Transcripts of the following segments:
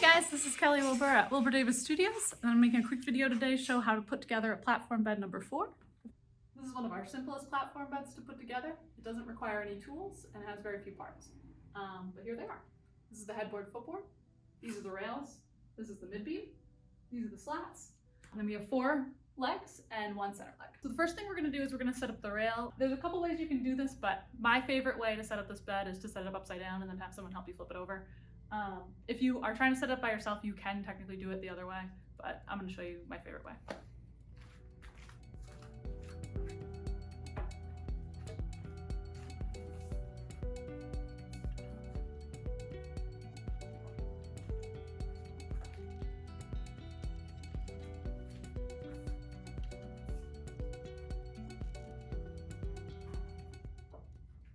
guys, this is Kelly Wilbur at Wilbur Davis Studios, and I'm making a quick video today to show how to put together a platform bed number 4. This is one of our simplest platform beds to put together. It doesn't require any tools and has very few parts, but here they are. This is the headboard footboard, these are the rails, this is the mid-beam, these are the slats, and then we have 4 legs and 1 center leg. So the first thing we're going to do is we're going to set up the rail. There's a couple ways you can do this, but my favorite way to set up this bed is to set it up upside down and then have someone help you flip it over. If you are trying to set it up by yourself, you can technically do it the other way, but I'm going to show you my favorite way.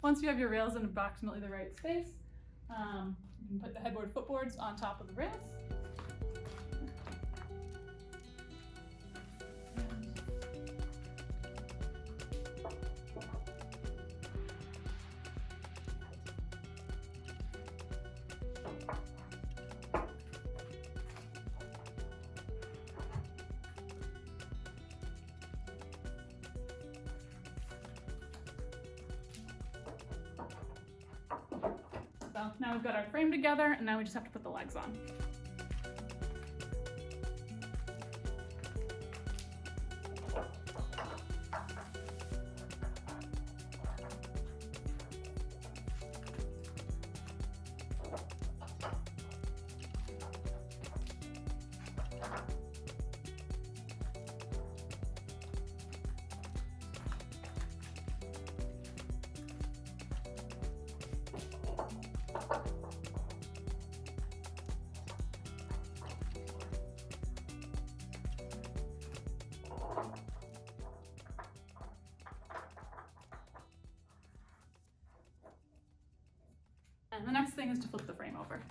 Once you have your rails in approximately the right space, you can put the headboard footboards on top of the rails. So now we've got our frame together, and now we just have to put the legs on. And the next thing is to flip the frame over.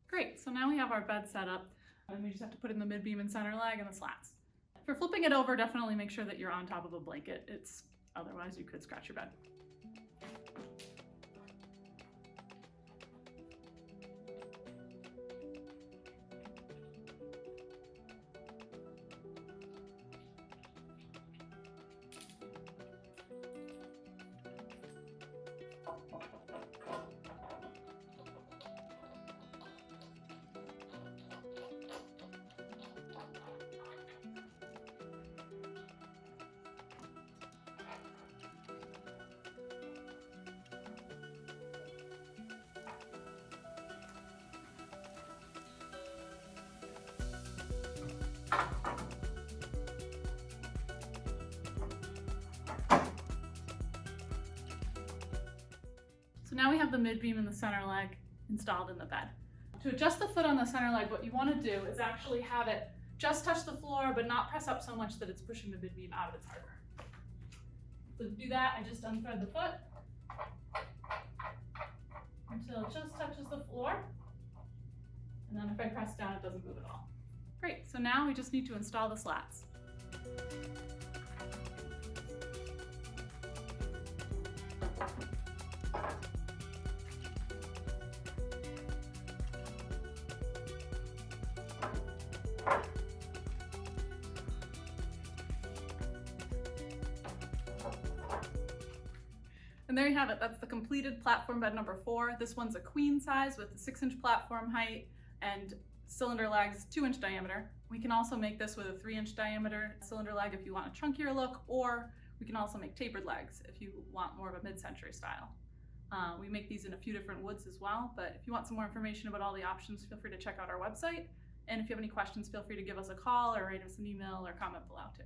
Great, so now we have our bed set up, and we just have to put in the mid-beam and center leg and the slats. For flipping it over, definitely make sure that you're on top of a blanket. Otherwise you could scratch your bed. So now we have the mid-beam and the center leg installed in the bed. To adjust the foot on the center leg, what you want to do is actually have it just touch the floor, but not press up so much that it's pushing the mid-beam out of its hardware. So to do that, I just unthread the foot until it just touches the floor. And then if I press down, it doesn't move at all. Great, so now we just need to install the slats. And there you have it. That's the completed platform bed number 4. This one's a queen size with a 6-inch platform height and cylinder legs 2-inch diameter. We can also make this with a 3-inch diameter cylinder leg if you want a chunkier look, or we can also make tapered legs if you want more of a mid-century style. We make these in a few different woods as well, but if you want some more information about all the options, feel free to check out our website. And if you have any questions, feel free to give us a call or write us an email or comment below too.